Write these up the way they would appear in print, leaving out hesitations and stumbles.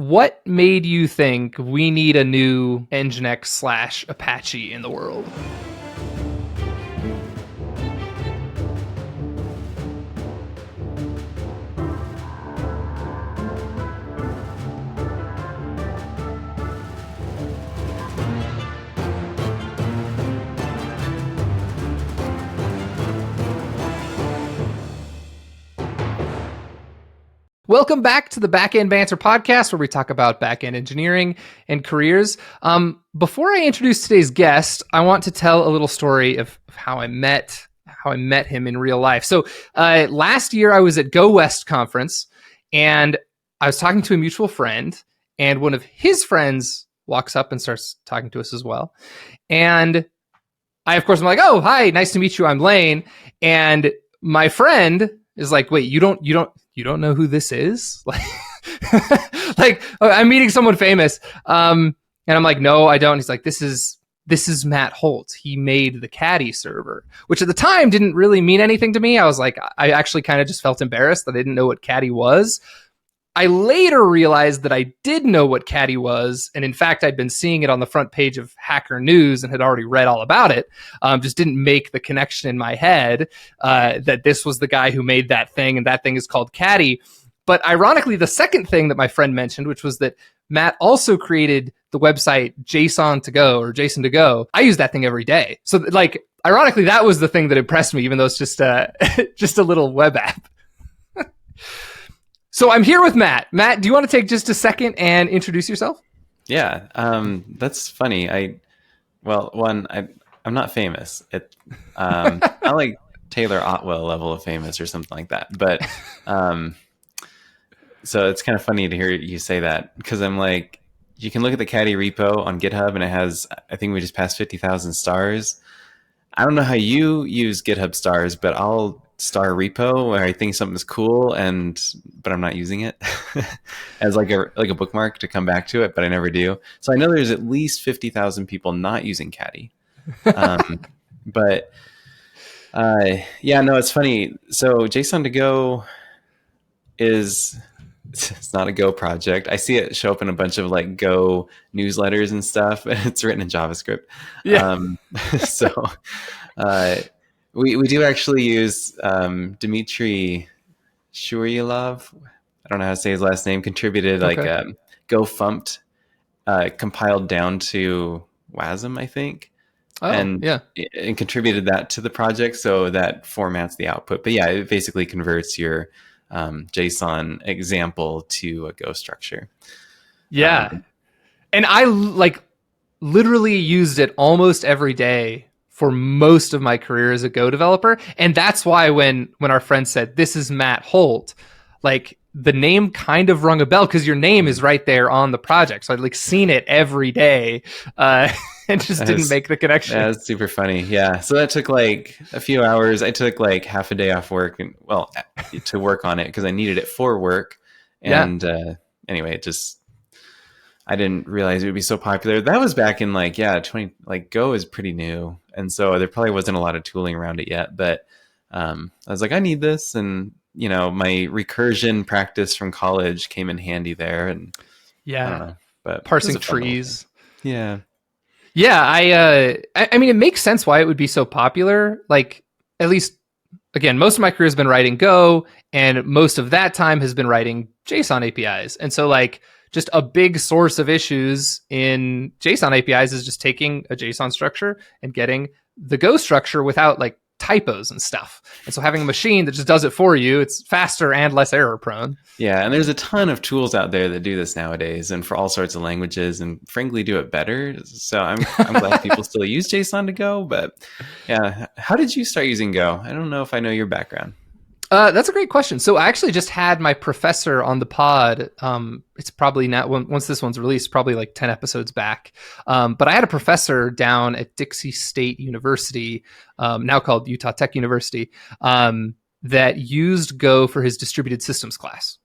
what made you think we need a new Nginx / Apache in the world? Welcome back to the Backend Banter podcast, where we talk about backend engineering and careers. Before I introduce today's guest, I want to tell a little story of how I met him in real life. So last year I was at Go West conference, and I was talking to a mutual friend, and one of his friends walks up and starts talking to us as well. And I'm like, "Oh, hi, nice to meet you. I'm Lane." And my friend is like, "Wait, you don't know who this is?" Like I'm meeting someone famous. And I'm like, "No, I don't." He's like, This is Matt Holt. He made the Caddyserver," which at the time didn't really mean anything to me. I was like, I actually kind of just felt embarrassed that I didn't know what Caddy was. I later realized that I did know what Caddy was, and in fact, I'd been seeing it on the front page of Hacker News and had already read all about it. Just didn't make the connection in my head that this was the guy who made that thing, and that thing is called Caddy. But ironically, the second thing that my friend mentioned, which was that Matt also created the website Json to Go, or Json to Go. I use that thing every day. So, ironically, that was the thing that impressed me, even though it's just a little web app. So I'm here with Matt. Matt, do you want to take just a second and introduce yourself? Yeah, that's funny. I'm not famous. Not like Taylor Otwell level of famous or something like that. But so it's kind of funny to hear you say that, because I'm like, you can look at the Caddy repo on GitHub and it has, I think we just passed 50,000 stars. I don't know how you use GitHub stars, but I'll star a repo where I think something's cool, but I'm not using it as like a bookmark to come back to it, but I never do. So I know there's at least 50,000 people not using Caddy. But yeah, no, it's funny. So JSON to Go it's not a Go project. I see it show up in a bunch of like Go newsletters and stuff, and it's written in JavaScript. Yeah. So we do actually use Dmitry Shuryalov. I don't know how to say his last name. Contributed Go Fumped, compiled down to WASM, I think. Oh, and yeah. And contributed that to the project, so that formats the output. But yeah, it basically converts your JSON example to a Go structure. Yeah. And I literally used it almost every day for most of my career as a Go developer. And that's why when our friend said, "This is Matt Holt," like the name kind of rung a bell, because your name is right there on the project. So I'd seen it every day and just didn't make the connection. Yeah, that's super funny. Yeah. So that took like a few hours. I took like half a day off work to work on it because I needed it for work. And anyway, I didn't realize it would be so popular. That was back in Go is pretty new. And so there probably wasn't a lot of tooling around it yet, but I was like, I need this. And, my recursion practice from college came in handy there. And yeah, I don't know, but parsing trees. Yeah. Yeah. I mean, it makes sense why it would be so popular. Like, at least, again, most of my career has been writing Go, and most of that time has been writing JSON APIs. And so just a big source of issues in JSON APIs is just taking a JSON structure and getting the Go structure without typos and stuff. And so having a machine that just does it for you, it's faster and less error prone. Yeah, and there's a ton of tools out there that do this nowadays, and for all sorts of languages, and frankly do it better. So I'm glad people still use JSON to Go. But yeah, how did you start using Go? I don't know if I know your background. That's a great question. So I actually just had my professor on the pod. It's probably not, once this one's released, probably 10 episodes back. But I had a professor down at Dixie State University, now called Utah Tech University, that used Go for his distributed systems class.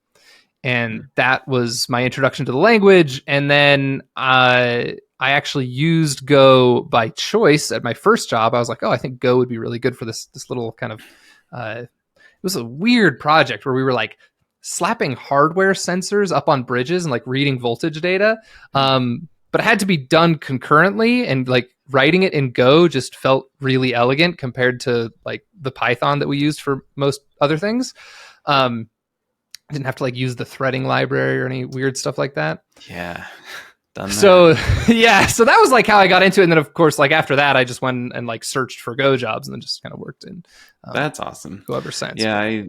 And that was my introduction to the language. And then I actually used Go by choice at my first job. I was like, oh, I think Go would be really good for this little kind of... it was a weird project where we were slapping hardware sensors up on bridges and like reading voltage data. But it had to be done concurrently, and like writing it in Go just felt really elegant compared to like the Python that we used for most other things. I didn't have to like use the threading library or any weird stuff like that. Yeah. Done that. So yeah, so that was like how I got into it. And then of course, like after that, I just went and like searched for Go jobs and then just kind of worked in. That's awesome. Go ever since. Yeah,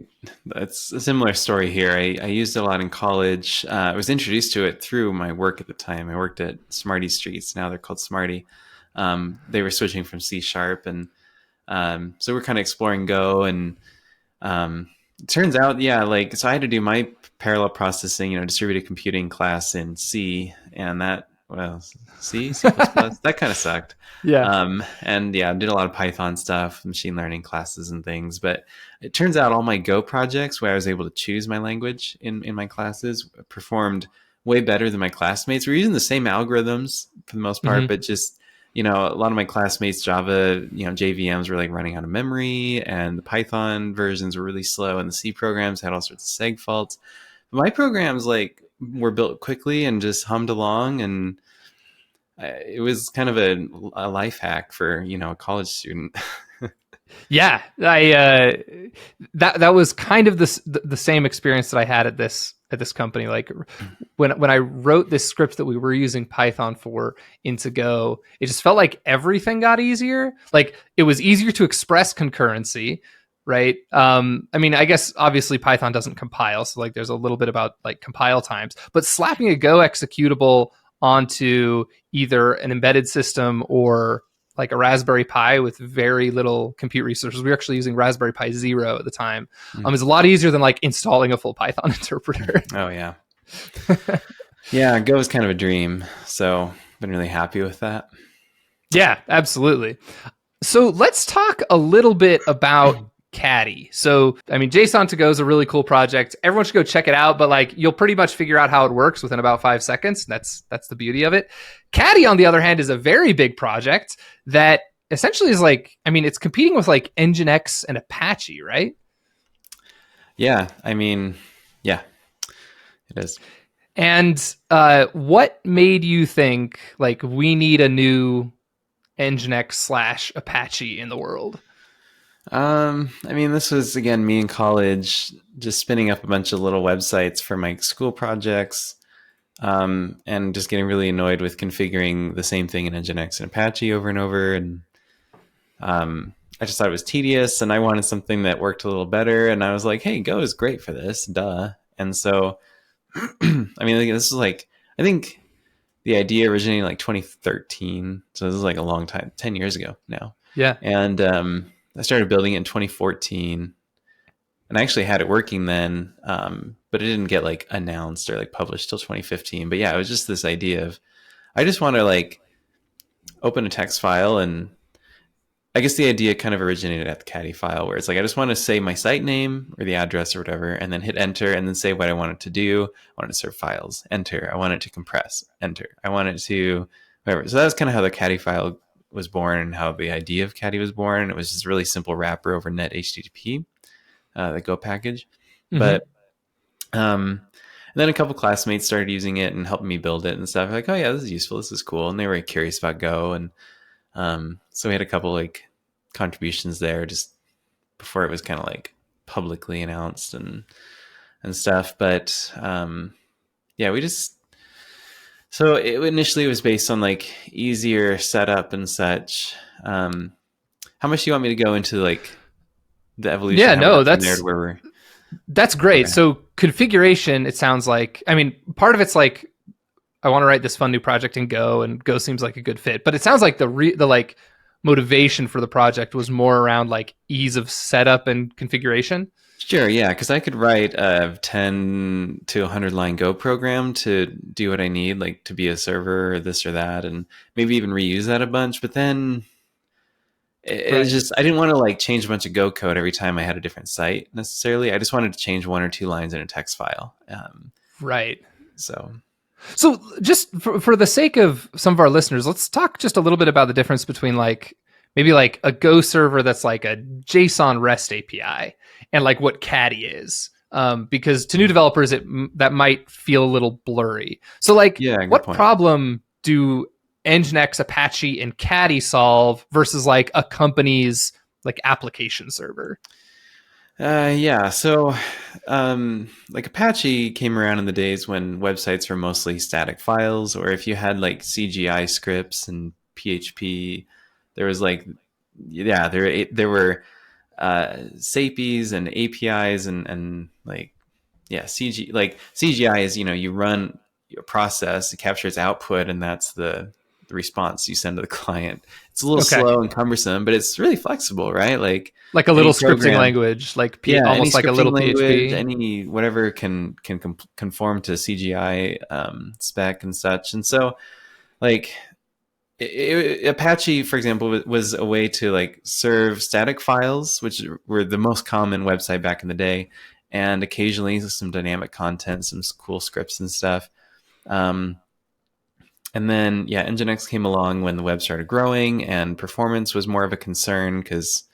that's a similar story here. I used it a lot in college. I was introduced to it through my work at the time. I worked at Smarty Streets. Now they're called Smarty. They were switching from C#, and so we're kind of exploring Go. And it turns out, yeah, like, so I had to do my parallel processing, distributed computing class in C, and that, well, C++, that kind of sucked. Yeah. And yeah, I did a lot of Python stuff, machine learning classes and things. But it turns out all my Go projects where I was able to choose my language in my classes performed way better than my classmates. We're using the same algorithms for the most part, but just, a lot of my classmates' Java, JVMs were like running out of memory, and the Python versions were really slow, and the C programs had all sorts of seg faults. But my programs like were built quickly and just hummed along, and it was kind of a life hack for a college student. Yeah, that was kind of the same experience that I had at this company. Like when I wrote this script that we were using Python for into Go, it just felt like everything got easier. Like it was easier to express concurrency, right? I mean, I guess obviously Python doesn't compile, so like there's a little bit about like compile times, but slapping a Go executable onto either an embedded system or like a Raspberry Pi with very little compute resources. We were actually using Raspberry Pi Zero at the time. It's a lot easier than like installing a full Python interpreter. Oh yeah. Yeah, Go is kind of a dream. So been really happy with that. Yeah, absolutely. So let's talk a little bit about Caddy. So, I mean, JSON to Go is a really cool project. Everyone should go check it out, but like you'll pretty much figure out how it works within about 5 seconds. That's the beauty of it. Caddy, on the other hand, is a very big project that essentially is like, I mean, it's competing with like Nginx and Apache, right? Yeah, I mean, yeah, it is. And what made you think like we need a new Nginx / Apache in the world? I mean, this was, again, me in college, just spinning up a bunch of little websites for my school projects, and just getting really annoyed with configuring the same thing in Nginx and Apache over and over. And I just thought it was tedious, and I wanted something that worked a little better. And I was like, hey, Go is great for this, duh. And so, I mean, this is like, I think the idea originated in like 2013. So this is like a long time, 10 years ago now. Yeah. And, I started building it in 2014, and I actually had it working then, but it didn't get like announced or like published till 2015. But yeah, it was just this idea of, I just want to like open a text file, and I guess the idea kind of originated at the Caddyfile, where it's like, I just want to say my site name or the address or whatever, and then hit enter, and then say what I want it to do. I want it to serve files, enter. I want it to compress, enter. I want it to whatever. So that was kind of how the Caddyfile was born, and how the idea of Caddy was born. It was just a really simple wrapper over net HTTP, the Go package. But and then a couple classmates started using it and helping me build it and stuff. Like, oh yeah, this is useful, this is cool, and they were curious about Go, and so we had a couple like contributions there just before it was kind of like publicly announced and stuff. But yeah, we just. So it initially was based on like easier setup and such. How much do you want me to go into like the evolution? Yeah, no, that's great. Okay. So configuration, it sounds like, I mean, part of it's like, I want to write this fun new project in Go, and Go seems like a good fit. But it sounds like the like motivation for the project was more around like ease of setup and configuration. Sure, yeah, because I could write a 10 to 100 line Go program to do what I need, like to be a server or this or that, and maybe even reuse that a bunch. But then it was just, I didn't want to like change a bunch of Go code every time I had a different site necessarily. I just wanted to change 1 or 2 lines in a text file. Right. So just for the sake of some of our listeners, let's talk just a little bit about the difference between like maybe like a Go server that's like a JSON REST API and like what Caddy is. because to new developers, that might feel a little blurry. So like, Yeah, good what point. problem do Nginx, Apache, and Caddy solve versus like a company's like application server? Yeah, so like Apache came around in the days when websites were mostly static files, or if you had like CGI scripts and PHP, there was like, yeah, there were SAPIs and APIs and like, yeah, CGI is, you run a process, it captures output, and that's the response you send to the client. It's a little Okay. slow and cumbersome, but it's really flexible, right? Like A any little scripting program, language, like yeah, any almost like a scripting little language, PHP. any whatever can conform to CGI spec and such. And so, like Apache, for example, was a way to like serve static files, which were the most common website back in the day, and occasionally some dynamic content, some cool scripts and stuff. Um, and then, yeah, Nginx came along when the web started growing and performance was more of a concern because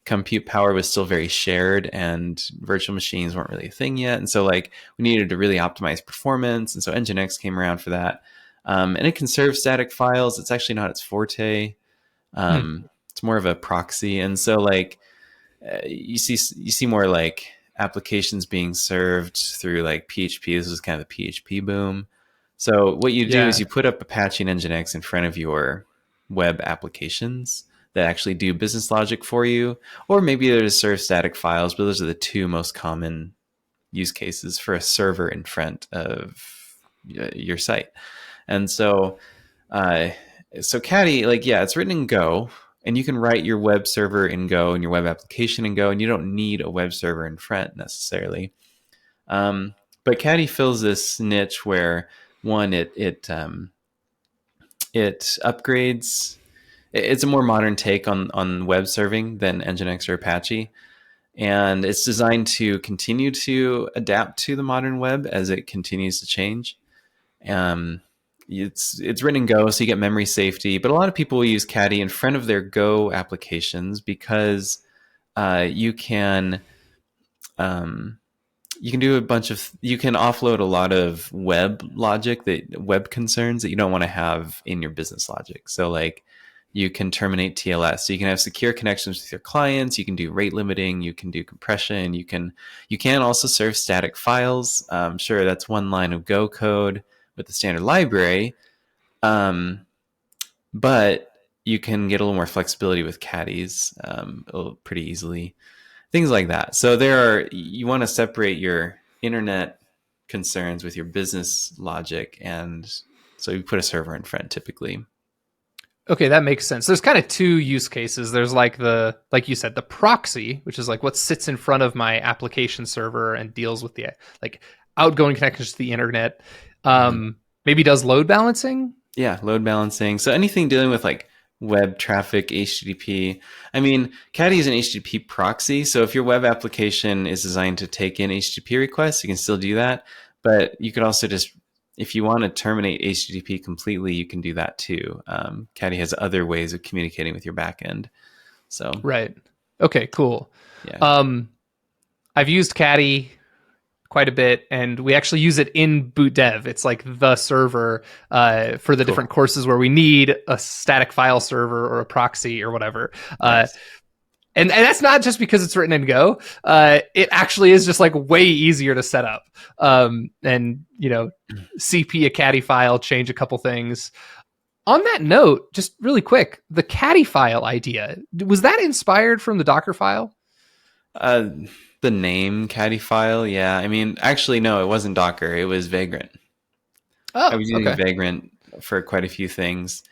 compute power was still very shared and virtual machines weren't really a thing yet. And so, like, we needed to really optimize performance. And so Nginx came around for that. And it can serve static files. It's actually not its forte. Hmm. It's more of a proxy. And so, like, you see more like applications being served through like PHP. This was kind of the PHP boom. So what you do is Yeah. you put up Apache and Nginx in front of your web applications that actually do business logic for you, or maybe they're to serve static files. But those are the two most common use cases for a server in front of your site. And so, uh, so Caddy, like, yeah, it's written in Go, and you can write your web server in Go and your web application in Go, and you don't need a web server in front necessarily. But Caddy fills this niche where one, it upgrades. It's a more modern take on web serving than Nginx or Apache, and it's designed to continue to adapt to the modern web as it continues to change. Um, it's written in Go, so you get memory safety. But a lot of people will use Caddy in front of their Go applications because you can do you can offload a lot of web logic, that web concerns that you don't want to have in your business logic. So like you can terminate TLS, so you can have secure connections with your clients, you can do rate limiting, you can do compression, you can also serve static files. Sure, that's one line of Go code with the standard library, but you can get a little more flexibility with caddies pretty easily, things like that. So you want to separate your internet concerns with your business logic, and so you put a server in front typically. Okay, that makes sense. There's kind of two use cases. There's like like you said, the proxy, which is like what sits in front of my application server and deals with the like outgoing connections to the internet. Mm-hmm. Maybe does load balancing. Yeah, load balancing. So anything dealing with like web traffic, HTTP. I mean, Caddy is an HTTP proxy. So if your web application is designed to take in HTTP requests, you can still do that. But you could also just, if you want to terminate HTTP completely, you can do that too. Caddy has other ways of communicating with your backend. So Right. Okay, cool. yeah. I've used Caddy quite a bit, and we actually use it in boot dev. It's like the server for the Cool. different courses where we need a static file server or a proxy or whatever. Nice. And that's not just because it's written in Go. It actually is just like way easier to set up. And CP a Caddyfile, change a couple things. On that note, just really quick, the Caddyfile idea, was that inspired from the Docker file? The name Caddyfile, yeah. I mean, actually, no, it wasn't Docker. It was Vagrant. I Oh, was using okay. Vagrant for quite a few things.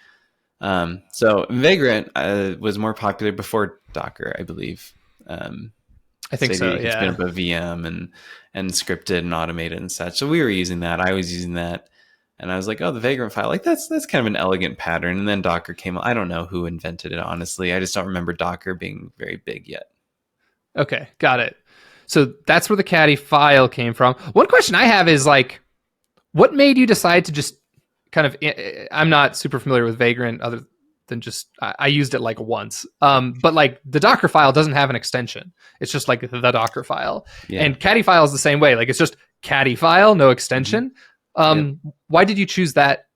So Vagrant was more popular before Docker, I believe. I think so, You can spin yeah. up a VM and script it and automate it and such. So we were using that. I was using that, and I was like, oh, the Vagrant file, like that's kind of an elegant pattern. And then Docker came. I don't know who invented it, honestly. I just don't remember Docker being very big yet. Okay, got it. So that's where the Caddyfile came from. One question I have is like, what made you decide to just kind of? I'm not super familiar with Vagrant other than just I used it like once. But like the Docker file doesn't have an extension. It's just like the Docker file. Yeah. And Caddyfile is the same way. Like it's just Caddyfile, no extension. Yep. Why did you choose that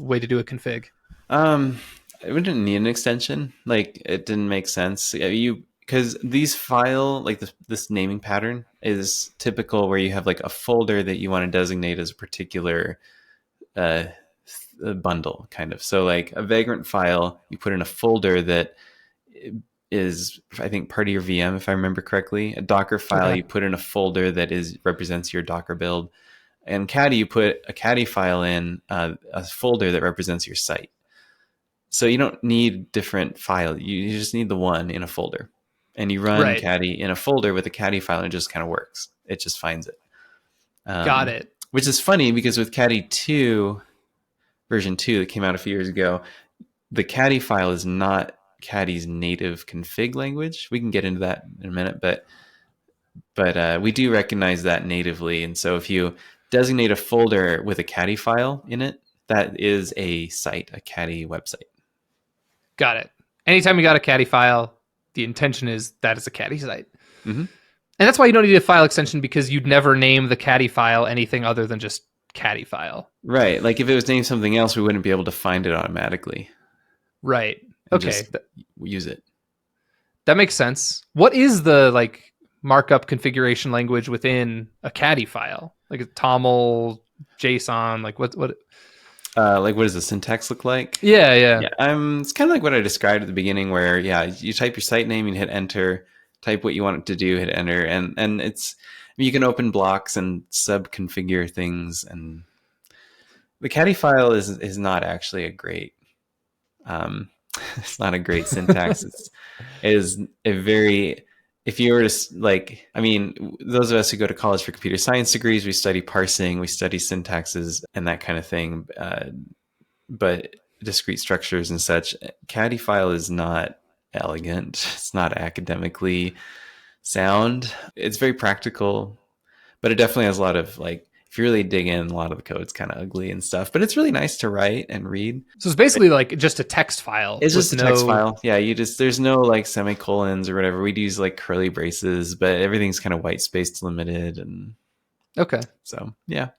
way to do a config? We didn't need an extension. Like it didn't make sense. Because these file, like this naming pattern is typical where you have like a folder that you want to designate as a particular bundle kind of. So like a Vagrant file, you put in a folder that is, I think, part of your VM, if I remember correctly. A Docker file, Okay. you put in a folder that represents your Docker build. And Caddy, you put a Caddy file in a folder that represents your site. So you don't need different files. You just need the one in a folder. And you run Right. Caddy in a folder with a Caddy file, and it just kind of works. It just finds it. Got it. Which is funny because with Caddy 2, version 2 that came out a few years ago, the Caddy file is not Caddy's native config language. We can get into that in a minute, but we do recognize that natively. And so if you designate a folder with a Caddy file in it, that is a site, a Caddy website. Got it. Anytime you got a Caddy file, the intention is that is a Caddy site. Mm-hmm. And that's why you don't need a file extension, because you'd never name the Caddy file anything other than just Caddy file. Right. Like if it was named something else, we wouldn't be able to find it automatically. Right. And Okay. just use it. That makes sense. What is the like markup configuration language within a Caddy file? Like a TOML, JSON, like what? Like what does the syntax look like? Yeah. It's kind of like what I described at the beginning, where you type your site name and hit enter, type what you want it to do, hit enter, and it's, you can open blocks and sub configure things. And the Caddy file is not actually a great it's not a great syntax. It is a very, if you were to like, I mean, those of us who go to college for computer science degrees, we study parsing, we study syntaxes and that kind of thing. But discrete structures and such, Caddyfile is not elegant. It's not academically sound. It's very practical, but it definitely has a lot of like, if you really dig in, a lot of the code's kind of ugly and stuff, but it's really nice to write and read. So it's basically like just a text file. It's just a text file. Yeah, there's no like semicolons or whatever. We'd use like curly braces, but everything's kind of white space limited. And okay. So, yeah.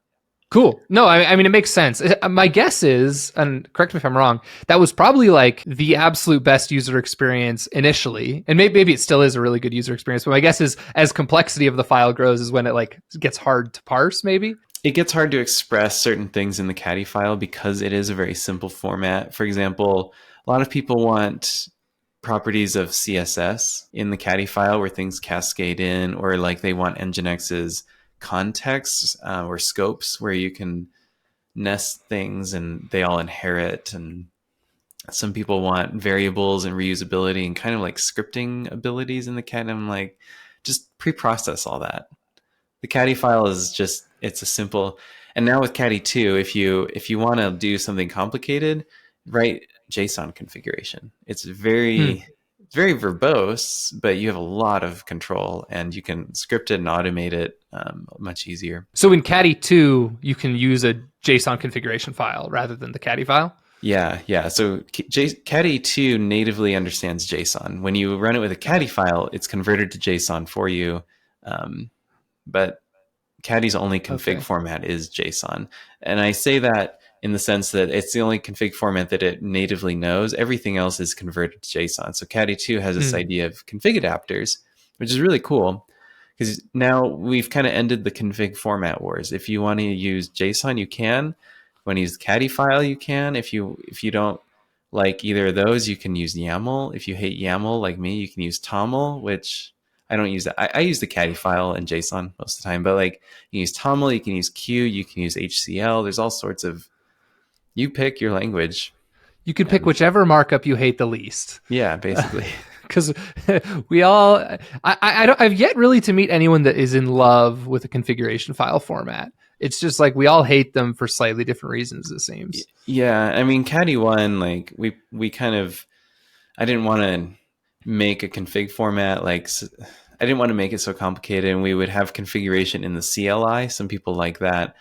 Cool. No, I mean, it makes sense. My guess is, and correct me if I'm wrong, that was probably like the absolute best user experience initially. And maybe it still is a really good user experience, but my guess is as complexity of the file grows is when it like gets hard to parse, maybe. It gets hard to express certain things in the Caddy file because it is a very simple format. For example, a lot of people want properties of CSS in the Caddy file where things cascade in, or like they want Nginx's contexts or scopes where you can nest things and they all inherit. And some people want variables and reusability and kind of like scripting abilities in the Caddy. I'm like, just pre-process all that. The Caddy file is just, it's a simple, and now with Caddy 2, if you want to do something complicated, write JSON configuration. It's very verbose, but you have a lot of control and you can script it and automate it much easier. So in Caddy 2, you can use a JSON configuration file rather than the Caddy file? Yeah. So Caddy 2 natively understands JSON. When you run it with a Caddy file, it's converted to JSON for you. But Caddy's only config format is JSON. And I say that in the sense that it's the only config format that it natively knows. Everything else is converted to JSON. So Caddy 2 has this idea of config adapters, which is really cool because now we've kind of ended the config format wars. If you want to use JSON, you can. If you want to use Caddyfile, you can. If you don't like either of those, you can use YAML. If you hate YAML like me, you can use TOML, which I don't use that. I use the Caddy file and JSON most of the time, but like you can use TOML, you can use Q, you can use HCL. There's all sorts of, you pick your language. You can pick whichever markup you hate the least. Yeah, basically. Because we all, I've yet really to meet anyone that is in love with a configuration file format. It's just like we all hate them for slightly different reasons, it seems. Yeah, I mean, Caddy 1, like we kind of, I didn't want to make a config format like, I didn't want to make it so complicated, and we would have configuration in the CLI. Some people like that.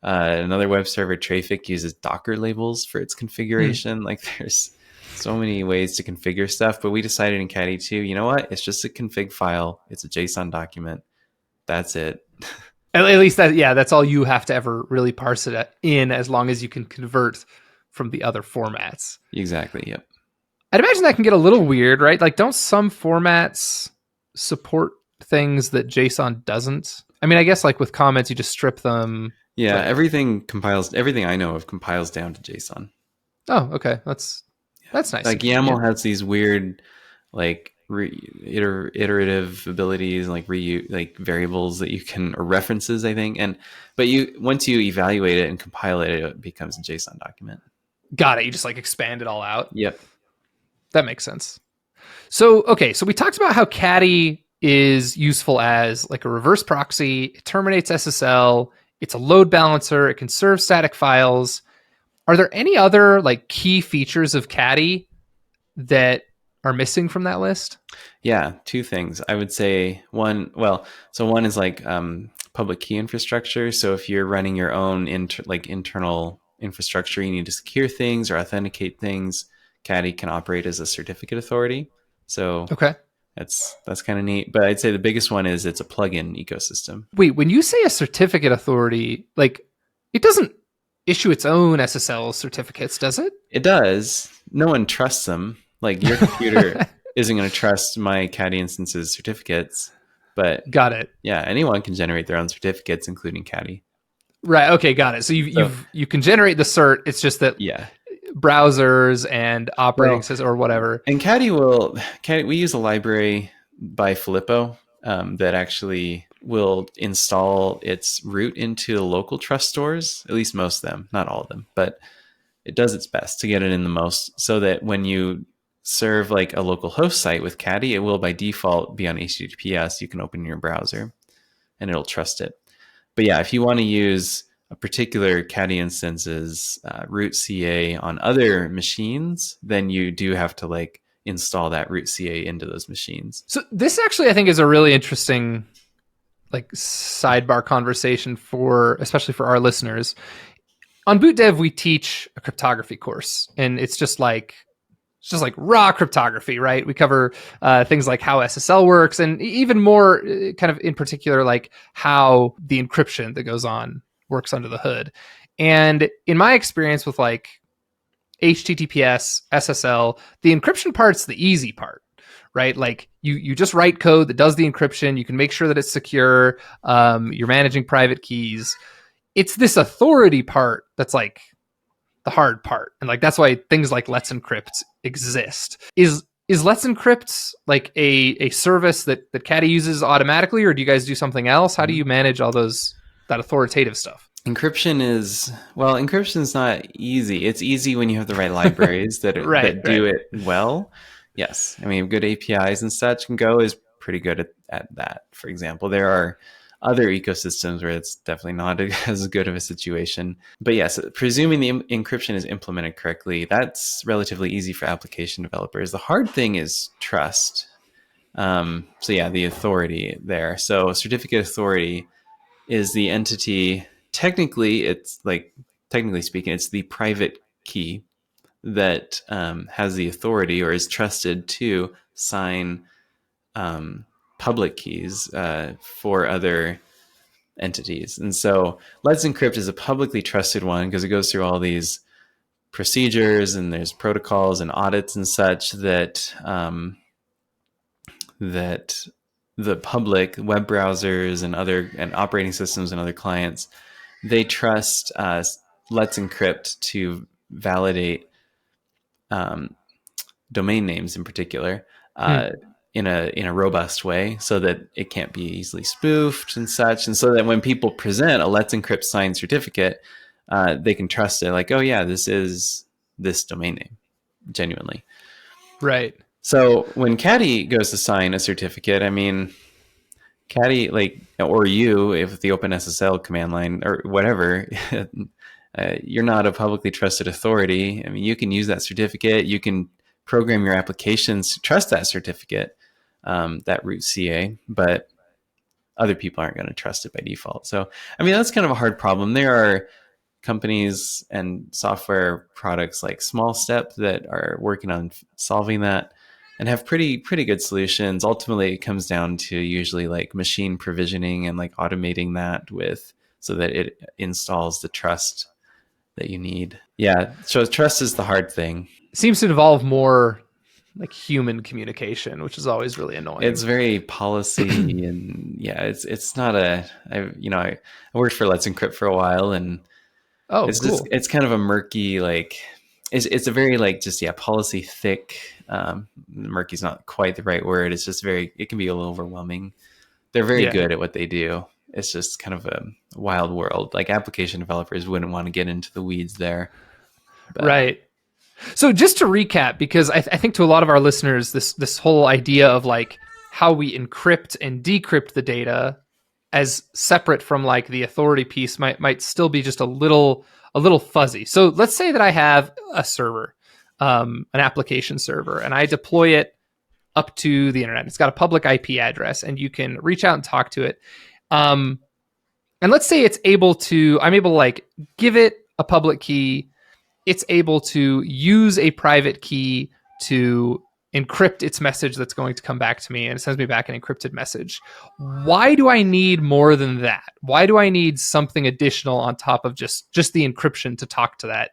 Another web server, Trafic, uses Docker labels for its configuration. Like there's So many ways to configure stuff, but we decided in Caddy 2, you know what? It's just a config file. It's a JSON document. That's it. At least that's all you have to ever really parse it in, as long as you can convert from the other formats. Exactly. Yep. I'd imagine that can get a little weird, right? Like, don't some formats support things that JSON doesn't? I mean, I guess like with comments, you just strip them. Yeah, like, everything I know of compiles down to JSON. Oh, okay. That's nice. Like YAML has these weird, like iterative abilities, like like variables that you can, or references, I think. But once you evaluate it and compile it, it becomes a JSON document. Got it. You just like expand it all out. Yep. That makes sense. So, okay. So we talked about how Caddy is useful as like a reverse proxy. It terminates SSL. It's a load balancer. It can serve static files. Are there any other like key features of Caddy that are missing from that list? Yeah, two things. I would say one is like public key infrastructure. So if you're running your own internal infrastructure, you need to secure things or authenticate things, Caddy can operate as a certificate authority. So okay, that's kind of neat. But I'd say the biggest one is it's a plugin ecosystem. Wait, when you say a certificate authority, like it doesn't issue its own SSL certificates, does it? It does. No one trusts them. Like your computer isn't going to trust my Caddy instance's certificates, but got it. Yeah, anyone can generate their own certificates, including Caddy. Right. Okay. Got it. So you can generate the cert. It's just that browsers and operating system or whatever. And Caddy, we use a library by Filippo that actually will install its root into the local trust stores, at least most of them, not all of them, but it does its best to get it in the most, so that when you serve like a local host site with Caddy, it will by default be on HTTPS. You can open in your browser and it'll trust it. But yeah, if you want to use a particular Caddy instance's root CA on other machines, then you do have to like install that root CA into those machines. So this actually, I think, is a really interesting like sidebar conversation especially for our listeners. On Boot Dev, we teach a cryptography course, and it's just like raw cryptography, right? We cover things like how SSL works, and even more kind of in particular, like how the encryption that goes on works under the hood. And in my experience with like HTTPS, SSL, the encryption part's the easy part, right? Like you just write code that does the encryption. You can make sure that it's secure. You're managing private keys. It's this authority part that's like the hard part. And like, that's why things like Let's Encrypt exist. Is Let's Encrypt like a service that Caddy uses automatically, or do you guys do something else? How do you manage all that authoritative stuff? Encryption is not easy. It's easy when you have the right libraries that do it well. Yes. I mean, good APIs and such, and Go is pretty good at that. For example, there are other ecosystems where it's definitely not as good of a situation. But yes, presuming the encryption is implemented correctly, that's relatively easy for application developers. The hard thing is trust. So yeah, the authority there. So certificate authority is the entity. Technically speaking, it's the private key that has the authority or is trusted to sign public keys for other entities. And so Let's Encrypt is a publicly trusted one because it goes through all these procedures and there's protocols and audits and such that that the public web browsers and operating systems and other clients, they trust Let's Encrypt to validate domain names in particular in a robust way, so that it can't be easily spoofed and such, and so that when people present a Let's Encrypt signed certificate, they can trust it. Like, oh yeah, this is this domain name, genuinely. Right. So when Caddy goes to sign a certificate, I mean, Caddy, like, or you, if the OpenSSL command line or whatever, you're not a publicly trusted authority. I mean, you can use that certificate. You can program your applications to trust that certificate, that root CA, but other people aren't going to trust it by default. So, I mean, that's kind of a hard problem. There are companies and software products like Small Step that are working on solving that and have pretty good solutions. Ultimately, it comes down to usually like machine provisioning and like automating that with so that it installs the trust that you need. Yeah, so trust is the hard thing. It seems to involve more like human communication, which is always really annoying. It's very policy and yeah, it's not a I worked for Let's Encrypt for a while and Oh, it's cool. just it's kind of a murky like it's a very like just policy thick. Murky's not quite the right word. It's just it can be a little overwhelming. They're very Yeah. good at what they do. It's just kind of a wild world. Like application developers wouldn't want to get into the weeds there. But, Right. So just to recap, because I think to a lot of our listeners, this whole idea of like how we encrypt and decrypt the data as separate from like the authority piece might still be just a little fuzzy. So let's say that I have a server, an application server, and I deploy it up to the internet. It's got a public IP address, and you can reach out and talk to it. And let's say I'm able to like give it a public key. It's able to use a private key to encrypt its message that's going to come back to me, and it sends me back an encrypted message. Why do I need more than that? Why do I need something additional on top of just the encryption to talk to that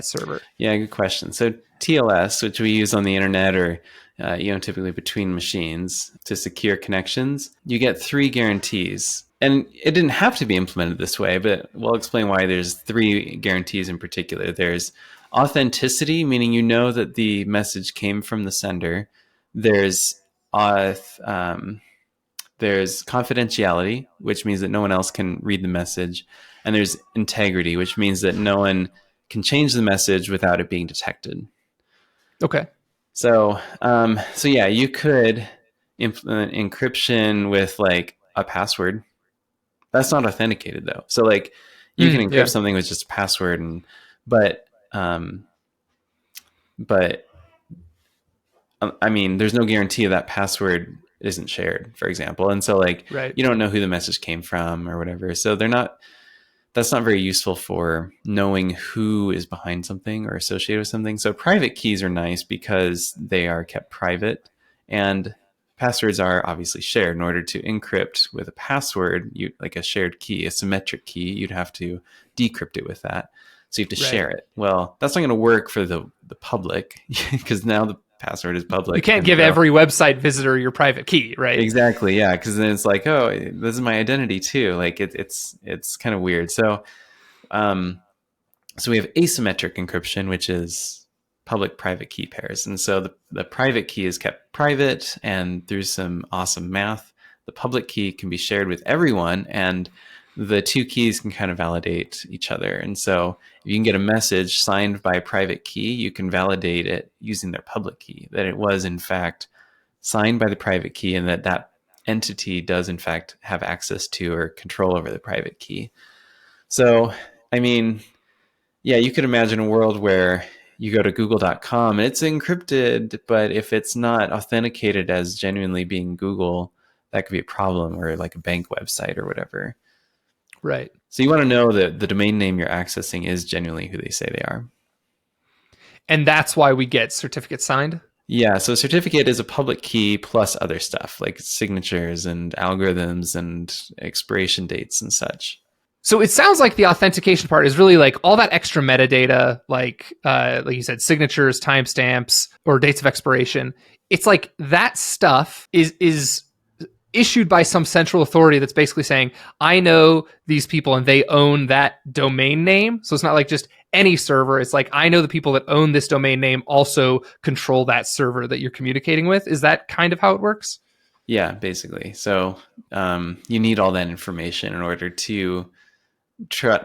server? Yeah, good question. So TLS, which we use on the internet or typically between machines to secure connections, you get 3 guarantees. And it didn't have to be implemented this way, but we'll explain why there's 3 guarantees in particular. There's authenticity, meaning you know that the message came from the sender. There's confidentiality, which means that no one else can read the message. And there's integrity, which means that no one can change the message without it being detected. Okay. So yeah, you could implement encryption with like a password. That's not authenticated though. So like you can encrypt something with just a password but I mean, there's no guarantee that password isn't shared, for example. And so like you don't know who the message came from or whatever. So that's not very useful for knowing who is behind something or associated with something. So private keys are nice because they are kept private, and passwords are obviously shared. In order to encrypt with a password, like a shared key, a symmetric key, you'd have to decrypt it with that. So you have to share it. Well, that's not going to work for the public because now the password is public. You can't give every website visitor your private key, right? Exactly, yeah, because then it's like, oh, this is my identity too. Like it's kind of weird. So, so we have asymmetric encryption, which is public-private key pairs, and so the private key is kept private, and through some awesome math, the public key can be shared with everyone, and the 2 keys can kind of validate each other. And so if you can get a message signed by a private key, you can validate it using their public key, that it was in fact signed by the private key and that entity does in fact have access to or control over the private key. So, I mean, yeah, you could imagine a world where you go to google.com and it's encrypted, but if it's not authenticated as genuinely being Google, that could be a problem, or like a bank website or whatever. Right. So you want to know that the domain name you're accessing is genuinely who they say they are. And that's why we get certificate signed? Yeah, so certificate is a public key plus other stuff like signatures and algorithms and expiration dates and such. So it sounds like the authentication part is really like all that extra metadata, like you said, signatures, timestamps, or dates of expiration. It's like that stuff is issued by some central authority that's basically saying, I know these people and they own that domain name. So it's not like just any server. It's like, I know the people that own this domain name also control that server that you're communicating with. Is that kind of how it works? Yeah, basically. So you need all that information in order to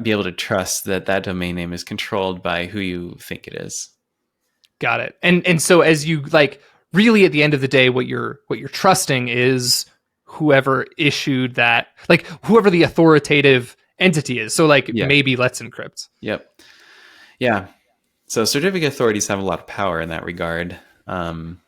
be able to trust that that domain name is controlled by who you think it is. Got it. And so as you like, really at the end of the day, what you're trusting is whoever issued that, like whoever the authoritative entity is. So like maybe Let's Encrypt. Yep. Yeah. So certificate authorities have a lot of power in that regard. And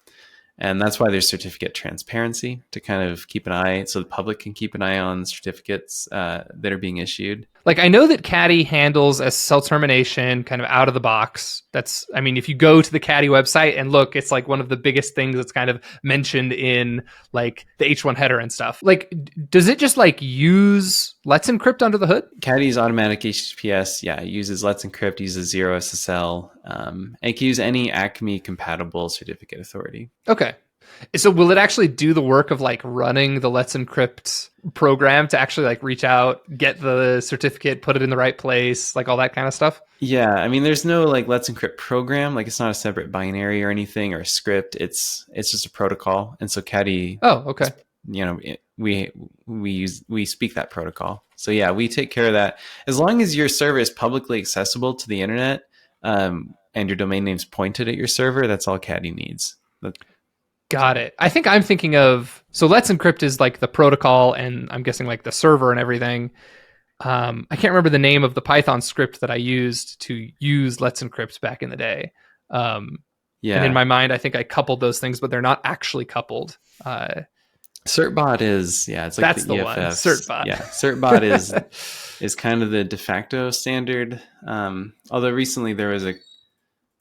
that's why there's certificate transparency to kind of keep an eye, so the public can keep an eye on certificates that are being issued. Like I know that Caddy handles SSL termination kind of out of the box. That's, I mean, if you go to the Caddy website and look, it's like one of the biggest things that's kind of mentioned in like the H1 header and stuff. Like, does it just like use Let's Encrypt under the hood? Caddy's automatic HTTPS, yeah, it uses Let's Encrypt, uses zero SSL, and it can use any Acme compatible certificate authority. Okay. So will it actually do the work of like running the Let's Encrypt program to actually like reach out, get the certificate, put it in the right place, like all that kind of stuff? Yeah, I mean, there's no like Let's Encrypt program, like it's not a separate binary or anything or a script. It's just a protocol, and so Caddy, Oh, okay. we speak that protocol. So yeah, we take care of that as long as your server is publicly accessible to the internet, and your domain name's pointed at your server. That's all Caddy needs. Got it. I think I'm thinking of, so Let's Encrypt is like the protocol, and I'm guessing like the server and everything. I can't remember the name of the Python script that I used to use Let's Encrypt back in the day. And in my mind, I think I coupled those things, but they're not actually coupled. Certbot is, it's like that's the one. Certbot. Yeah, Certbot is kind of the de facto standard. Although recently there was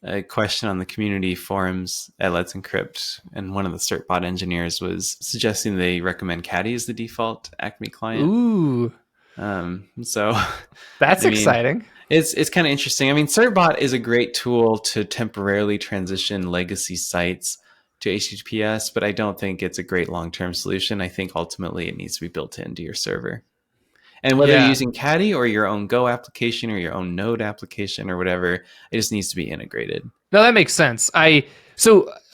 a question on the community forums at Let's Encrypt, and one of the Certbot engineers was suggesting they recommend Caddy as the default Acme client. Ooh. So that's exciting. It's kind of interesting. I mean, Certbot is a great tool to temporarily transition legacy sites to HTTPS, but I don't think it's a great long-term solution. I think ultimately it needs to be built into your server. And whether you're using Caddy or your own Go application or your own Node application or whatever, it just needs to be integrated. No, that makes sense. I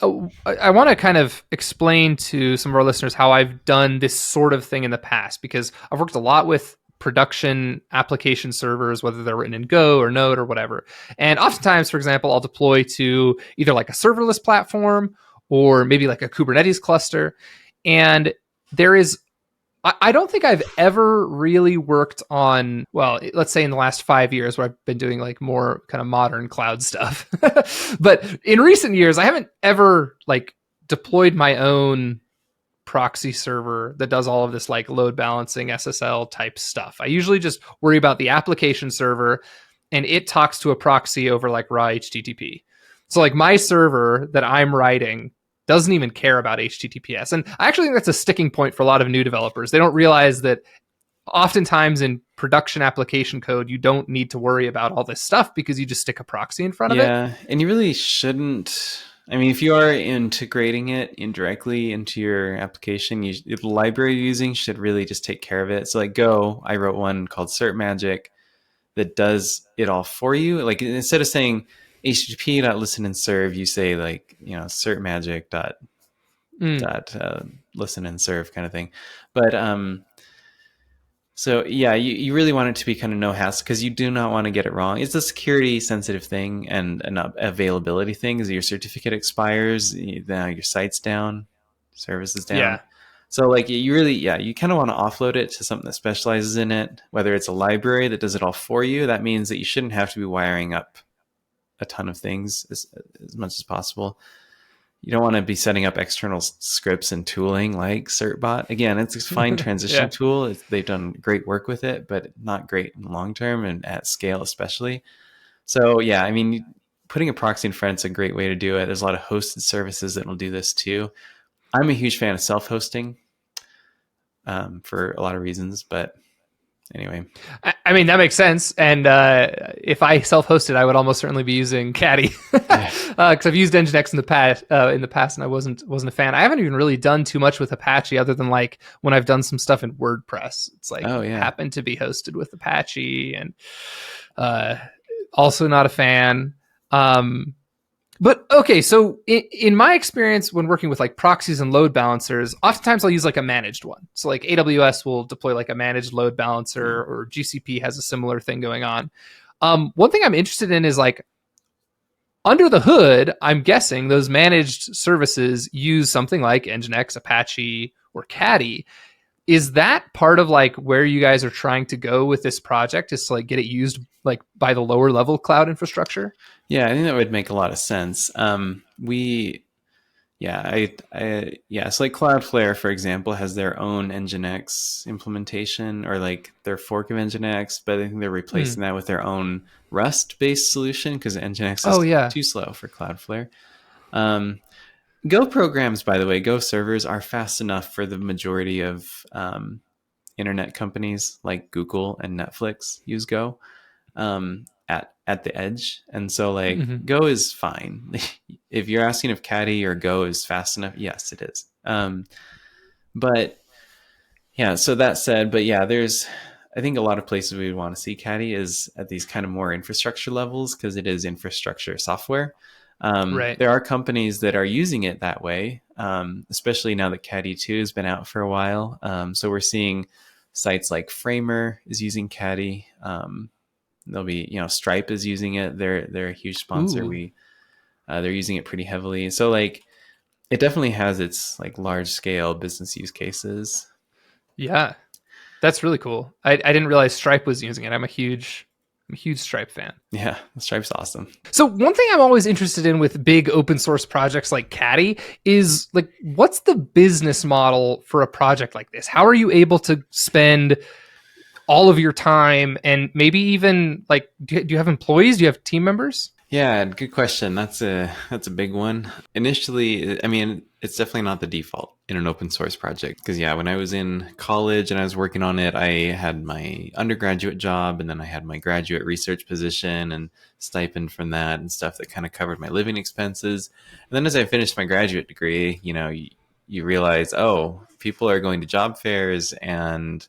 want to kind of explain to some of our listeners how I've done this sort of thing in the past, because I've worked a lot with production application servers, whether they're written in Go or Node or whatever. And oftentimes, for example, I'll deploy to either like a serverless platform or maybe like a Kubernetes cluster. And there is, I don't think I've ever really worked on, well, let's say in the last 5 years where I've been doing like more kind of modern cloud stuff. But in recent years, I haven't ever like deployed my own proxy server that does all of this like load balancing SSL type stuff. I usually just worry about the application server, and it talks to a proxy over like raw HTTP. So like my server that I'm writing doesn't even care about HTTPS. And I actually think that's a sticking point for a lot of new developers. They don't realize that oftentimes in production application code, you don't need to worry about all this stuff because you just stick a proxy in front of it. Yeah, and you really shouldn't. I mean, if you are integrating it indirectly into your application, the library you're using should really just take care of it. So like Go, I wrote one called CertMagic that does it all for you. Like instead of saying HTTP.listen and serve, you say like, CertMagic dot listen and serve kind of thing. But so yeah, you really want it to be kind of no hassle, because you do not want to get it wrong. It's a security sensitive thing and an availability thing. As your certificate expires, now your site's down, service is down. Yeah. So like you really, you kind of want to offload it to something that specializes in it, whether it's a library that does it all for you. That means that you shouldn't have to be wiring up a ton of things as much as possible. You don't want to be setting up external scripts and tooling like Certbot. Again, it's a fine transition tool. They've done great work with it, but not great in the long term and at scale especially. So yeah, I mean, putting a proxy in front is a great way to do it. There's a lot of hosted services that will do this too. I'm a huge fan of self-hosting for a lot of reasons, but anyway. I mean, that makes sense. And if I self-hosted, I would almost certainly be using Caddy, because I've used Nginx in the past, and I wasn't a fan. I haven't even really done too much with Apache, other than like when I've done some stuff in WordPress. It's like happened to be hosted with Apache, and also not a fan. But okay, so in my experience when working with like proxies and load balancers, oftentimes I'll use like a managed one. So like AWS will deploy like a managed load balancer, or GCP has a similar thing going on. One thing I'm interested in is like under the hood, I'm guessing those managed services use something like Nginx, Apache, or Caddy. Is that part of like where you guys are trying to go with this project, is to like get it used like by the lower level cloud infrastructure? Yeah, I think that would make a lot of sense. Yeah, so like Cloudflare, for example, has their own Nginx implementation or like their fork of Nginx, but I think they're Hmm. replacing that with their own Rust-based solution because Nginx Oh is yeah. too slow for Cloudflare. Um, Go programs, by the way, Go servers are fast enough for the majority of internet companies like Google and Netflix use Go at the edge, and so like Hmm. Go is fine. If you're asking if Caddy or Go is fast enough, yes, it is. But yeah, so that said, but yeah, there's I think a lot of places we would want to see Caddy is at these kind of more infrastructure levels because it is infrastructure software. Right. There are companies that are using it that way, especially now that Caddy 2 has been out for a while. So we're seeing sites like Framer is using Caddy. There'll be, Stripe is using it. They're a huge sponsor. Ooh. They're using it pretty heavily. So like it definitely has its like large scale business use cases. Yeah. That's really cool. I didn't realize Stripe was using it. I'm a huge Stripe fan. Yeah, Stripe's awesome. So one thing I'm always interested in with big open source projects like Caddy is like, what's the business model for a project like this? How are you able to spend all of your time and maybe even like, do you have employees? Do you have team members? Yeah, good question. That's a big one. Initially, I mean, it's definitely not the default in an open source project because yeah, when I was in college and I was working on it, I had my undergraduate job and then I had my graduate research position and stipend from that and stuff that kind of covered my living expenses. And then as I finished my graduate degree, you realize, oh, people are going to job fairs and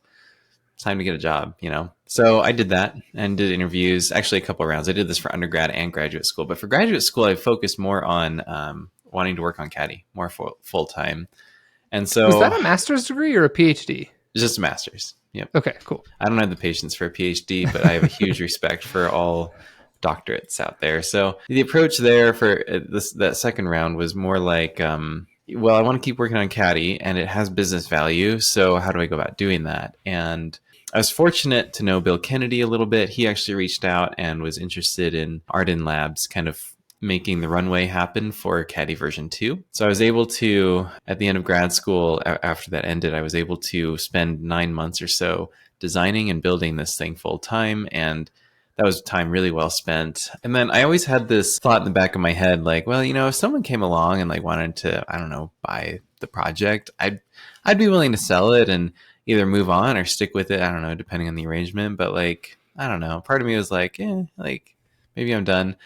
it's time to get a job. So I did that and did interviews, actually a couple of rounds. I did this for undergrad and graduate school, but for graduate school, I focused more on wanting to work on Caddy more full time. And Was that so a master's degree or a PhD? it's just a master's. Yep. Okay, cool. I don't have the patience for a PhD, but I have a huge respect for all doctorates out there. So the approach there for that second round was more like, well, I want to keep working on Caddy and it has business value. So how do I go about doing that? And I was fortunate to know Bill Kennedy a little bit. He actually reached out and was interested in Arden Labs kind of making the runway happen for Caddy version 2. So I was able to, at the end of grad school, after that ended, I was able to spend 9 months or so designing and building this thing full time. And that was time really well spent. And then I always had this thought in the back of my head, like, well, if someone came along and like wanted to, I don't know, buy the project, I'd be willing to sell it and either move on or stick with it. I don't know, depending on the arrangement. But like, I don't know. Part of me was like, like maybe I'm done.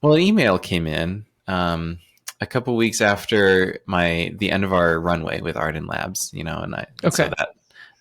Well, an email came in a couple weeks after the end of our runway with Arden Labs, and so Okay.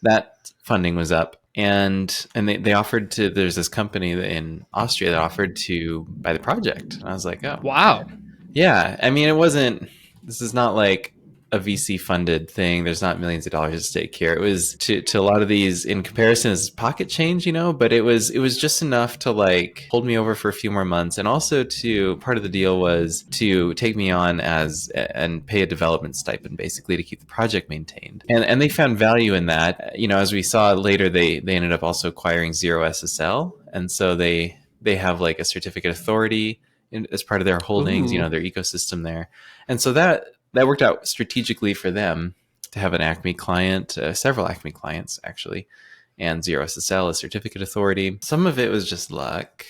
that funding was up, and they offered to. There's this company in Austria that offered to buy the project, and I was like, oh, Wow. yeah. I mean, it wasn't. This is not like a VC funded thing. There's not millions of dollars at stake here. It was to a lot of these in comparison as pocket change, but it was just enough to like hold me over for a few more months. And also to part of the deal was to take me on and pay a development stipend basically to keep the project maintained. And they found value in that. As we saw later, they ended up also acquiring Zero SSL. And so they have like a certificate authority as part of their holdings, Ooh. their ecosystem there. And so that worked out strategically for them to have an Acme client, several Acme clients actually, and Zero SSL as certificate authority. Some of it was just luck,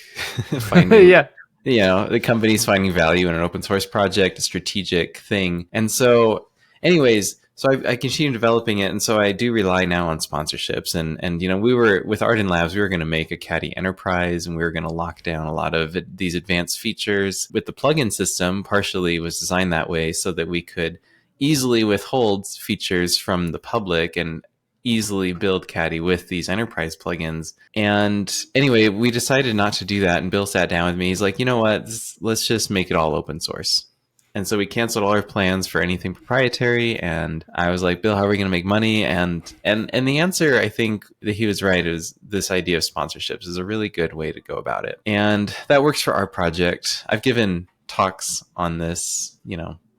finding, Yeah. the company's finding value in an open source project, a strategic thing. And so anyways, so I continue developing it. And so I do rely now on sponsorships. And we were, with Arden Labs, we were going to make a Caddy Enterprise and we were going to lock down a lot of these advanced features. With the plugin system, partially was designed that way so that we could easily withhold features from the public and easily build Caddy with these enterprise plugins. And anyway, we decided not to do that. And Bill sat down with me. He's like, you know what, let's just make it all open source. And so we canceled all our plans for anything proprietary. And I was like, Bill, how are we going to make money? And the answer, I think that he was right, is this idea of sponsorships is a really good way to go about it. And that works for our project. I've given talks on this,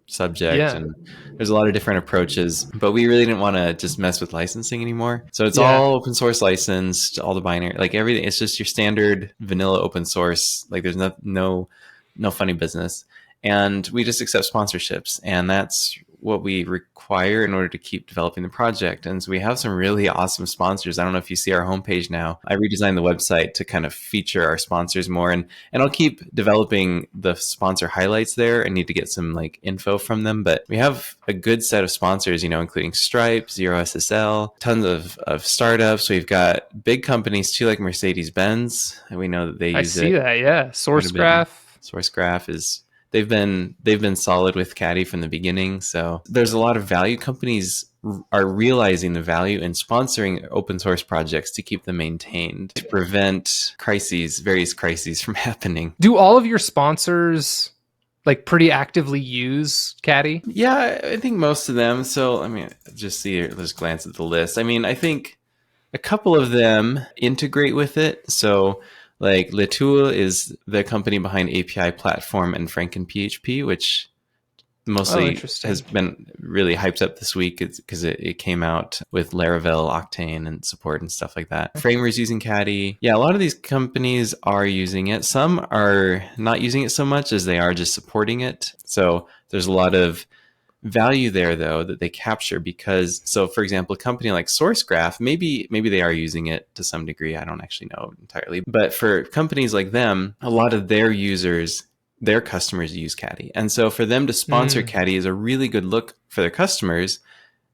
subject, Yeah. and there's a lot of different approaches, but we really didn't want to just mess with licensing anymore. So it's all open source licensed, all the binary, like everything. It's just your standard vanilla open source. Like there's no funny business. and we just accept sponsorships, and that's what we require in order to keep developing the project. And so we have some really awesome sponsors. I don't know if you see our homepage now. I redesigned the website to kind of feature our sponsors more, and I'll keep developing the sponsor highlights there. I need to get some like info from them, but we have a good set of sponsors, including Stripe, Zero SSL, tons of startups. We've got big companies too, like Mercedes-Benz, and we know that they use it. I see that, yeah. SourceGraph. SourceGraph is they've been solid with Caddy from the beginning. So there's a lot of value. Companies are realizing the value in sponsoring open source projects to keep them maintained, to prevent various crises from happening. Do all of your sponsors like pretty actively use Caddy? Yeah, I think most of them. So let's glance at the list. I think a couple of them integrate with it. So like Letool is the company behind API Platform and FrankenPHP, which mostly has been really hyped up this week because it came out with Laravel, Octane, and support and stuff like that. Framer's using Caddy. Yeah, a lot of these companies are using it. Some are not using it so much as they are just supporting it. So there's a lot of value there, though, that they capture because, so for example, a company like SourceGraph, maybe they are using it to some degree. I don't actually know entirely. But for companies like them, a lot of their customers use Caddy. And so for them to sponsor Caddy is a really good look for their customers.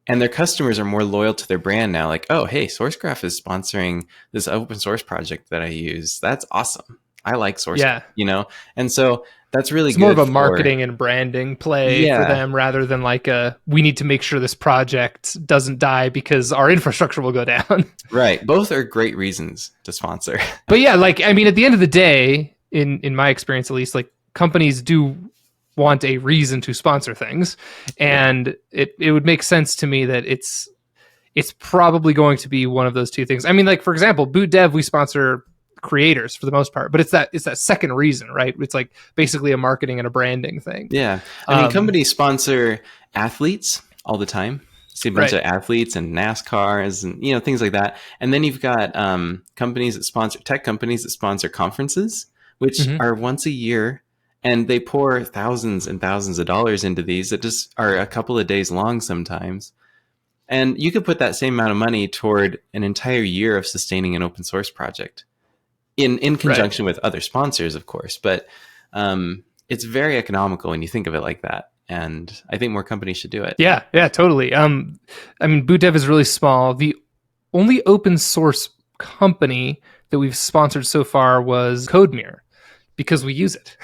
And their customers are more loyal to their brand now. Like, oh, hey, SourceGraph is sponsoring this open source project that I use. That's awesome. I like SourceGraph, And so that's really good. It's more of a marketing and branding play for them rather than like we need to make sure this project doesn't die because our infrastructure will go down. Right. Both are great reasons to sponsor. But yeah, at the end of the day, in my experience at least, like companies do want a reason to sponsor things. And it would make sense to me that it's probably going to be one of those two things. Like for example, Boot Dev, we sponsor creators for the most part, but it's that second reason, right? It's like basically a marketing and a branding thing. Yeah. Companies sponsor athletes all the time. See a bunch of athletes and NASCARs and things like that. And then you've got tech companies that sponsor conferences, which are once a year, and they pour thousands and thousands of dollars into these that just are a couple of days long sometimes. And you could put that same amount of money toward an entire year of sustaining an open source project. In conjunction with other sponsors, of course, but it's very economical when you think of it like that, and I think more companies should do it. Yeah, totally. Boot Dev is really small. The only open source company that we've sponsored so far was CodeMirror, because we use it,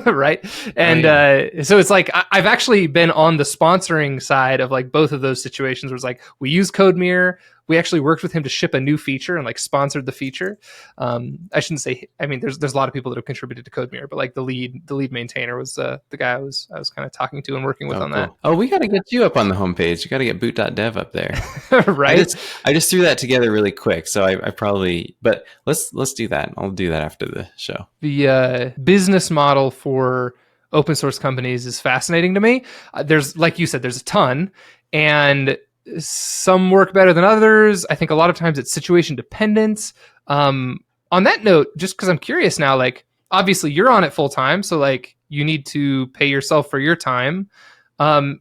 right? And so it's like I've actually been on the sponsoring side of like both of those situations where it's like we use CodeMirror. We actually worked with him to ship a new feature and like sponsored the feature. I shouldn't say. There's a lot of people that have contributed to CodeMirror, but like the lead maintainer was the guy I was kind of talking to and working with on that. Oh, we got to get you up on the homepage. You got to get boot.dev up there, right? I just threw that together really quick, so I probably. But let's do that. I'll do that after the show. The business model for open source companies is fascinating to me. There's, like you said, there's a ton, and some work better than others. I think a lot of times it's situation dependent. On that note, just because I'm curious now, like obviously you're on it full time, so like you need to pay yourself for your time. Are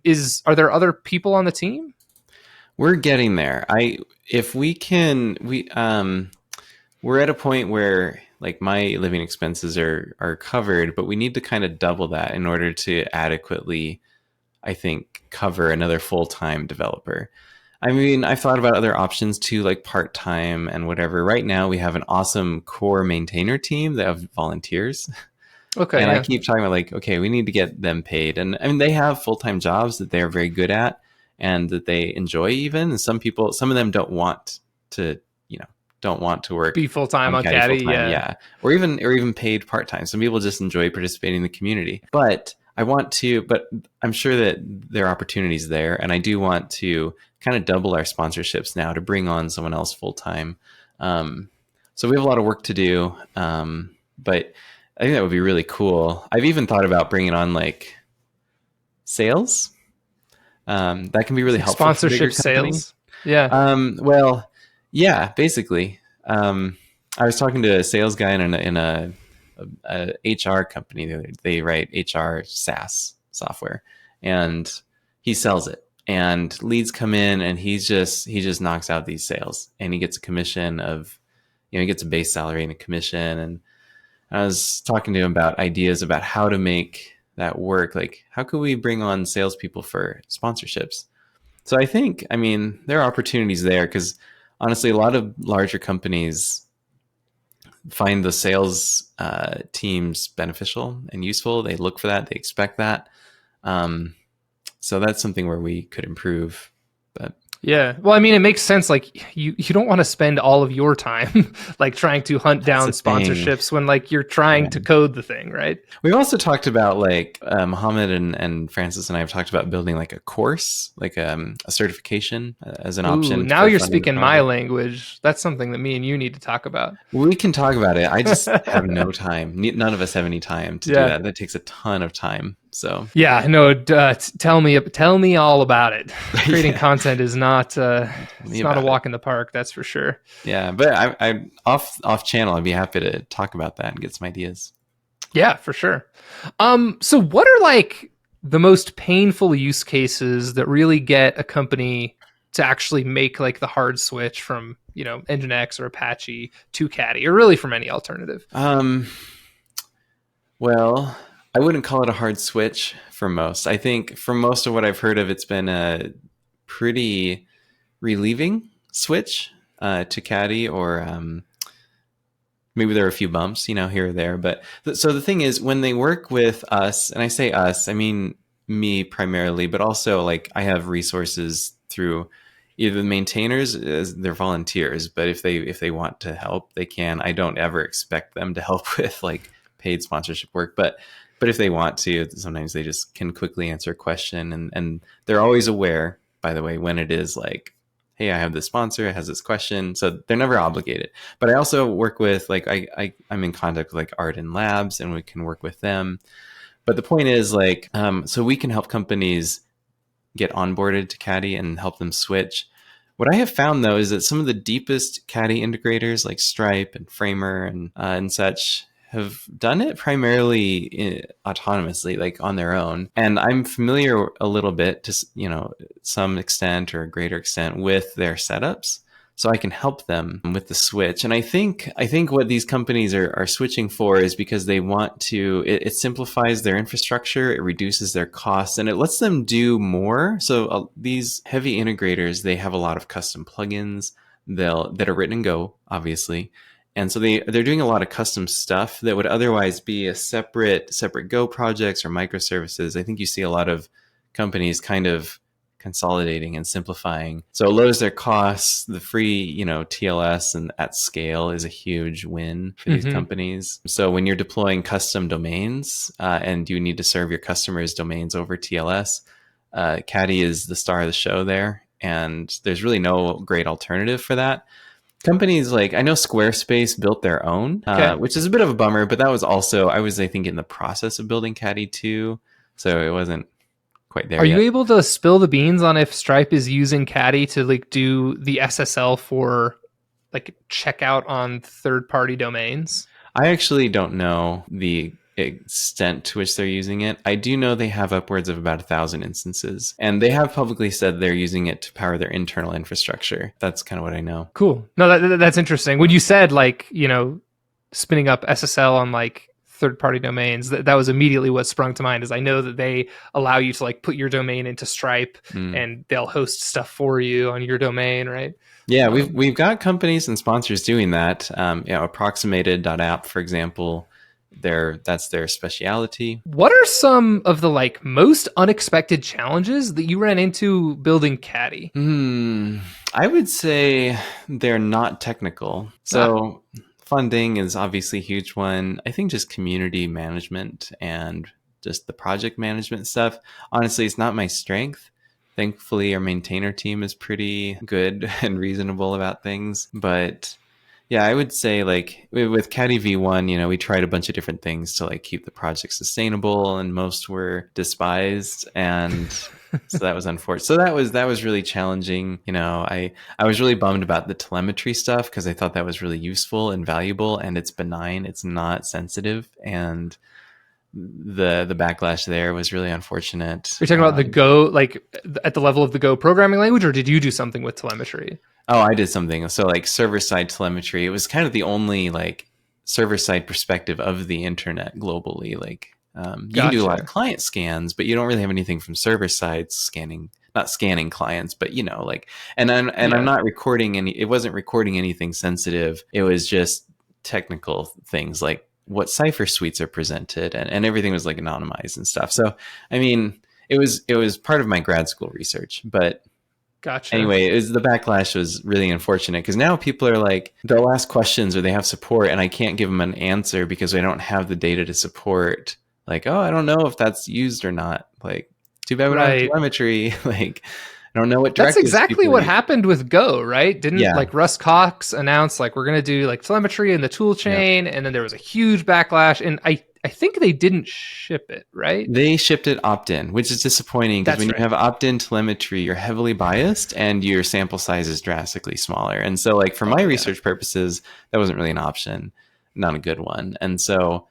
there other people on the team? We're getting there. We're at a point where like my living expenses are covered, but we need to kind of double that in order to adequately, I think, cover another full-time developer. I've thought about other options too, like part-time and whatever. Right now, we have an awesome core maintainer team that have volunteers. Okay. And I keep talking about like, okay, we need to get them paid. And they have full-time jobs that they're very good at and that they enjoy even. And some of them don't want to work. Be full-time on Caddy. Yeah. Or even paid part-time. Some people just enjoy participating in the community. But I'm sure that there are opportunities there, and I do want to kind of double our sponsorships now to bring on someone else full time. So we have a lot of work to do, but I think that would be really cool. I've even thought about bringing on like sales. That can be really helpful. Sponsorship sales. Yeah. Well, yeah, basically. I was talking to a sales guy in a a HR company. They write HR SaaS software, and he sells it. And leads come in, and he just knocks out these sales, and he gets a commission of, he gets a base salary and a commission. And I was talking to him about ideas about how to make that work. Like, how could we bring on salespeople for sponsorships? So I think, there are opportunities there, because honestly, a lot of larger companies find the sales teams beneficial and useful. They look for that. They expect that. So that's something where we could improve. But yeah, well, it makes sense. Like you don't want to spend all of your time like trying to hunt down sponsorships when like you're trying to code the thing, right? We've also talked about like Mohammed and Francis and I have talked about building like a course, like a certification as an option. Now you're speaking my language. That's something that me and you need to talk about. We can talk about it. I just have no time. None of us have any time to do that. That takes a ton of time. So yeah, no. Tell me all about it. Creating content is not it's not a walk in the park. That's for sure. Yeah, but I off channel, I'd be happy to talk about that and get some ideas. Yeah, for sure. So what are like the most painful use cases that really get a company to actually make like the hard switch from Nginx or Apache to Caddy, or really from any alternative? Well, I wouldn't call it a hard switch for most. I think for most of what I've heard of, it's been a pretty relieving switch to Caddy, or maybe there are a few bumps, here or there. But so the thing is, when they work with us, and I say us, I mean me primarily, but also like I have resources through either the maintainers, as they're volunteers, but if they want to help, they can. I don't ever expect them to help with like paid sponsorship work, but if they want to, sometimes they just can quickly answer a question, and they're always aware, by the way, when it is like, hey, I have this sponsor, it has this question, so they're never obligated. But I also work with like I'm in contact with like Arden Labs, and we can work with them. But the point is like, so we can help companies get onboarded to Caddy and help them switch. What I have found though is that some of the deepest Caddy integrators like Stripe and Framer and such have done it primarily autonomously, like on their own. And I'm familiar a little bit to, some extent or a greater extent with their setups. So I can help them with the switch. And I think what these companies are switching for is because they want to, it simplifies their infrastructure, it reduces their costs, and it lets them do more. So these heavy integrators, they have a lot of custom plugins that are written in Go, obviously. And so they're doing a lot of custom stuff that would otherwise be a separate Go projects or microservices. I think you see a lot of companies kind of consolidating and simplifying. So it lowers their costs. The free, TLS and at scale is a huge win for these companies. So when you're deploying custom domains and you need to serve your customers' domains over TLS, Caddy is the star of the show there. And there's really no great alternative for that. Companies like, I know Squarespace built their own, which is a bit of a bummer, but that was also, I think in the process of building Caddy too. So it wasn't quite there yet. Are you able to spill the beans on if Stripe is using Caddy to like do the SSL for like checkout on third-party domains? I actually don't know the extent to which they're using it. I do know they have upwards of about 1,000 instances, and they have publicly said they're using it to power their internal infrastructure. That's kind of what I know. Cool. No, that's interesting. When you said like, spinning up SSL on like third-party domains, that was immediately what sprung to mind, is I know that they allow you to like put your domain into Stripe and they'll host stuff for you on your domain, right? Yeah, we've got companies and sponsors doing that. Approximated.app, for example, that's their specialty. What are some of the like most unexpected challenges that you ran into building Caddy? I would say they're not technical. So funding is obviously a huge one. I think just community management and just the project management stuff. Honestly, it's not my strength. Thankfully, our maintainer team is pretty good and reasonable about things. But yeah, I would say like with Caddy V1, we tried a bunch of different things to like keep the project sustainable, and most were despised. And So that was unfortunate. So that was really challenging. I was really bummed about the telemetry stuff because I thought that was really useful and valuable, and it's benign. It's not sensitive, and the backlash there was really unfortunate. Are you talking about the Go, like at the level of the Go programming language, or did you do something with telemetry? Oh, I did something. So like server side telemetry, it was kind of the only like server side perspective of the internet globally. Like you can do a lot of client scans, but you don't really have anything from server side scanning, not scanning clients, but like, and I'm not recording it wasn't recording anything sensitive. It was just technical things like what cipher suites are presented, and everything was like anonymized and stuff. So, I mean, it was part of my grad school research, but gotcha. Anyway, the backlash was really unfortunate because now people are like, they'll ask questions or they have support and I can't give them an answer because I don't have the data to support. Like, oh, I don't know if that's used or not. Like, too bad we don't have telemetry. Like, I don't know what directives. That's exactly what happened with Go, right? Didn't like Russ Cox announce like we're going to do like telemetry in the tool chain, and then there was a huge backlash, and I think they didn't ship it, right? They shipped it opt-in, which is disappointing because when you have opt-in telemetry, you're heavily biased and your sample size is drastically smaller. And so like for my research purposes, that wasn't really an option, not a good one. And so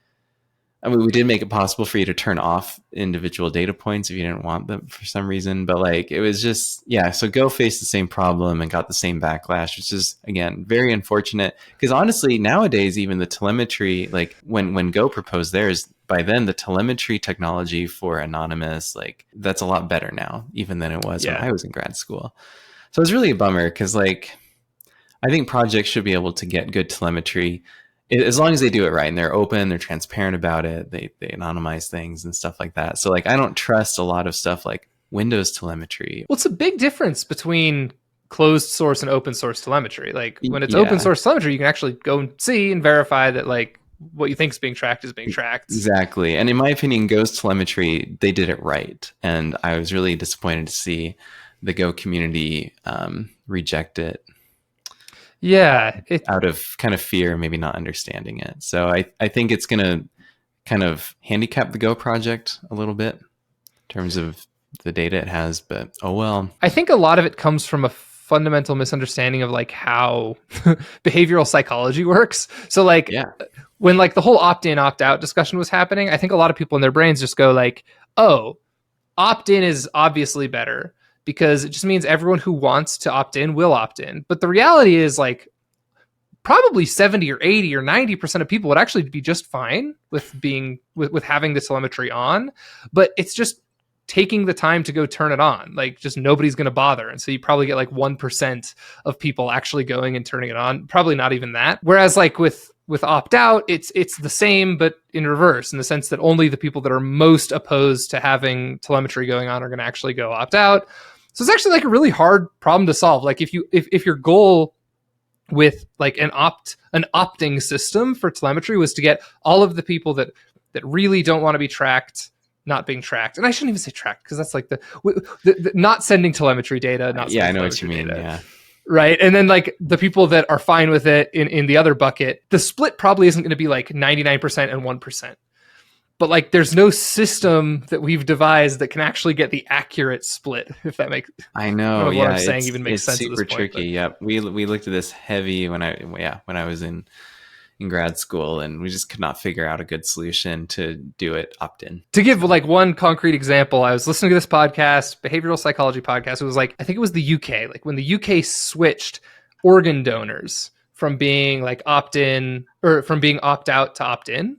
I mean, we did make it possible for you to turn off individual data points if you didn't want them for some reason. But like, it was just, so Go faced the same problem and got the same backlash, which is, again, very unfortunate. Because honestly, nowadays, even the telemetry, like when Go proposed theirs, by then the telemetry technology for anonymous, like that's a lot better now, even than it was when I was in grad school. So it's really a bummer because like, I think projects should be able to get good telemetry as long as they do it right and they're open, they're transparent about it, they anonymize things and stuff like that. So like, I don't trust a lot of stuff like Windows telemetry. Well, it's a big difference between closed source and open source telemetry. Like when it's open source telemetry, you can actually go and see and verify that like what you think is being tracked is being tracked. Exactly. And in my opinion, Go's telemetry, they did it right. And I was really disappointed to see the Go community reject it. Yeah. Out of kind of fear, maybe not understanding it. So I think it's going to kind of handicap the Go project a little bit in terms of the data it has, but oh well. I think a lot of it comes from a fundamental misunderstanding of like how behavioral psychology works. So like when like the whole opt-in, opt-out discussion was happening, I think a lot of people in their brains just go like, oh, opt-in is obviously better, because it just means everyone who wants to opt in will opt in. But the reality is like probably 70 or 80 or 90% of people would actually be just fine with being with having the telemetry on, but it's just taking the time to go turn it on. Like just nobody's going to bother. And so you probably get like 1% of people actually going and turning it on. Probably not even that. Whereas like with opt out, it's the same, but in reverse, in the sense that only the people that are most opposed to having telemetry going on are going to actually go opt out. So it's actually like a really hard problem to solve. Like if your goal with like an opting system for telemetry was to get all of the people that really don't want to be tracked not being tracked, and I shouldn't even say tracked because that's like the not sending telemetry data. I know what you mean. Data. Yeah. Right. And then like the people that are fine with it in the other bucket, the split probably isn't going to be like 99% and 1%. But like there's no system that we've devised that can actually get the accurate split, if that makes I know what I'm saying even makes sense. It's super tricky. Yeah. We looked at this heavy when I was in grad school, and we just could not figure out a good solution to do it opt-in. To give like one concrete example, I was listening to this podcast, behavioral psychology podcast. It was like, I think it was the UK, like when the UK switched organ donors from being like opt-in or from being opt-out to opt-in.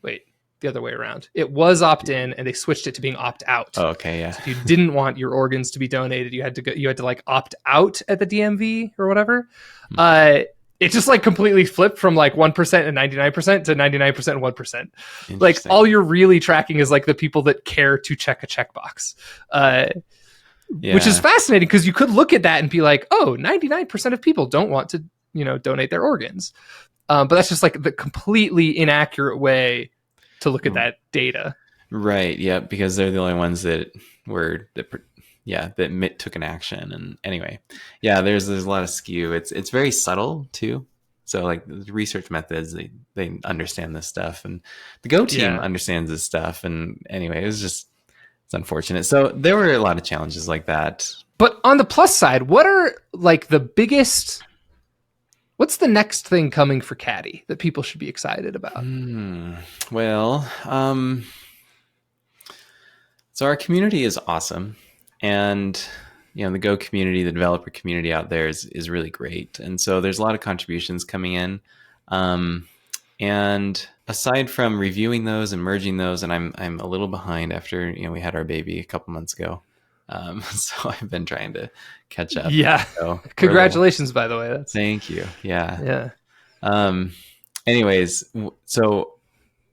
Wait, the other way around. It was opt-in and they switched it to being opt-out. Oh, okay, yeah. So if you didn't want your organs to be donated, you had to like opt out at the DMV or whatever. It just like completely flipped from like 1% and 99% to 99% and 1%. Like all you're really tracking is like the people that care to check a checkbox, which is fascinating because you could look at that and be like, oh, 99% of people don't want to, donate their organs. But that's just like the completely inaccurate way to look at that data. Right. Yeah. Because they're the only ones that took an action. And anyway, there's a lot of skew. It's very subtle too. So like the research methods, they understand this stuff, and the Go team understands this stuff. And anyway, it was just it's unfortunate. So there were a lot of challenges like that. But on the plus side, what are like the biggest? What's the next thing coming for Caddy that people should be excited about? Well, so our community is awesome, and the Go community, the developer community out there is really great, and so there's a lot of contributions coming in. And aside from reviewing those and merging those, and I'm a little behind after we had our baby a couple months ago, so I've been trying to catch up. Yeah, so congratulations, by the way. Thank you. Yeah. Anyways, so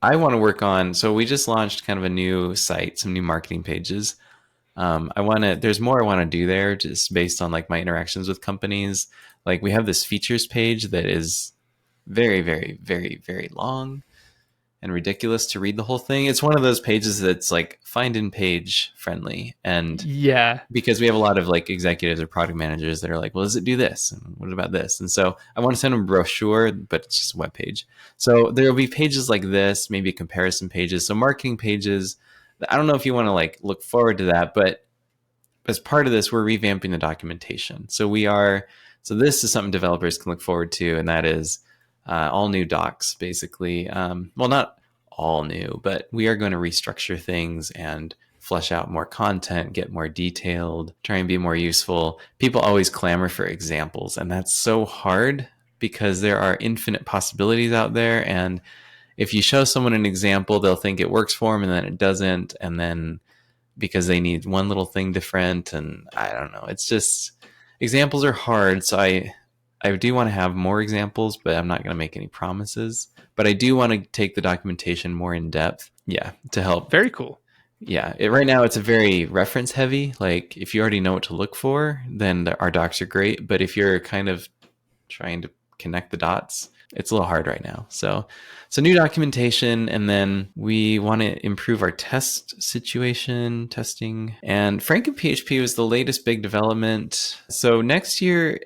I want to work on. So we just launched kind of a new site, some new marketing pages. There's more I want to do there, just based on like my interactions with companies. Like we have this features page that is very, very, very, very long and ridiculous to read the whole thing. It's one of those pages that's like find in page friendly. And because we have a lot of like executives or product managers that are like, well, does it do this? And what about this? And so I want to send them a brochure, but it's just a web page. So there'll be pages like this, maybe comparison pages. So marketing pages. I don't know if you want to like look forward to that, but as part of this, we're revamping the documentation. So this is something developers can look forward to. And that is, all new docs, basically. Well, not all new, but we are going to restructure things and flesh out more content, get more detailed, try and be more useful. People always clamor for examples, and that's so hard because there are infinite possibilities out there. And if you show someone an example, they'll think it works for them, and then it doesn't. And then because they need one little thing different, and I don't know. It's just examples are hard. So I do want to have more examples, but I'm not going to make any promises. But I do want to take the documentation more in depth. Yeah, to help. Very cool. Yeah, right now it's a very reference heavy. Like if you already know what to look for, then our docs are great. But if you're kind of trying to connect the dots, it's a little hard right now. So new documentation, and then we want to improve our testing. And FrankenPHP was the latest big development. So next year,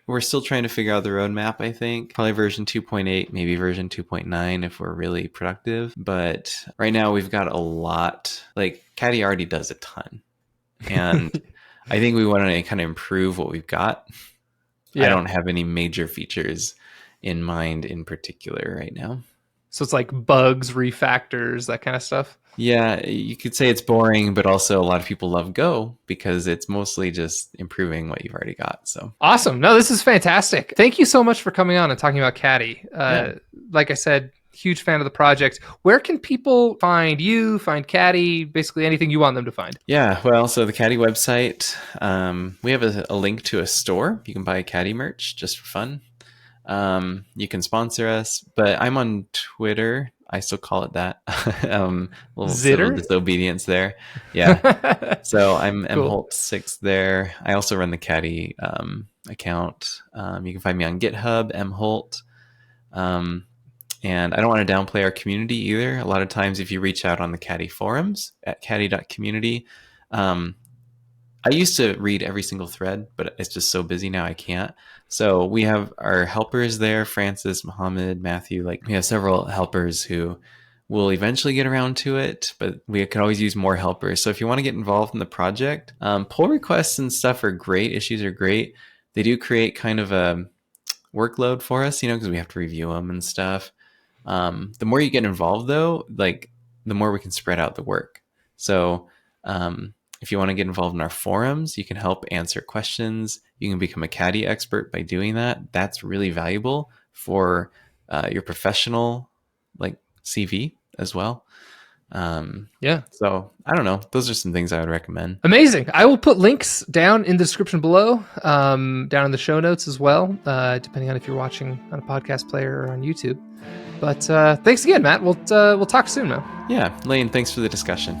we're still trying to figure out the roadmap, I think. Probably version 2.8, maybe version 2.9 if we're really productive. But right now we've got a lot. Like Caddy already does a ton. And I think we want to kind of improve what we've got. Yeah. I don't have any major features in mind in particular right now. So it's like bugs, refactors, that kind of stuff? Yeah, you could say it's boring, but also a lot of people love Go because it's mostly just improving what you've already got. So awesome. No, this is fantastic. Thank you so much for coming on and talking about Caddy. Like I said, huge fan of the project. Where can people find you, find Caddy, basically anything you want them to find? Yeah, well, so the Caddy website, we have a link to a store. You can buy Caddy merch just for fun. You can sponsor us, but I'm on Twitter. I still call it that. A little civil disobedience there. Yeah. So I'm cool. mholt6 there. I also run the Caddy account. You can find me on GitHub, mholt. And I don't want to downplay our community either. A lot of times if you reach out on the Caddy forums at caddy.community, I used to read every single thread, but it's just so busy now I can't. So we have our helpers there, Francis, Mohammed, Matthew. Like we have several helpers who will eventually get around to it, but we could always use more helpers. So if you want to get involved in the project, pull requests and stuff are great. Issues are great. They do create kind of a workload for us, because we have to review them and stuff. The more you get involved though, like the more we can spread out the work. So, if you want to get involved in our forums, you can help answer questions. You can become a Caddy expert by doing that. That's really valuable for your professional CV as well. So I don't know. Those are some things I would recommend. Amazing. I will put links down in the description below, down in the show notes as well, depending on if you're watching on a podcast player or on YouTube. But thanks again, Matt. We'll talk soon, man. Yeah, Lane, thanks for the discussion.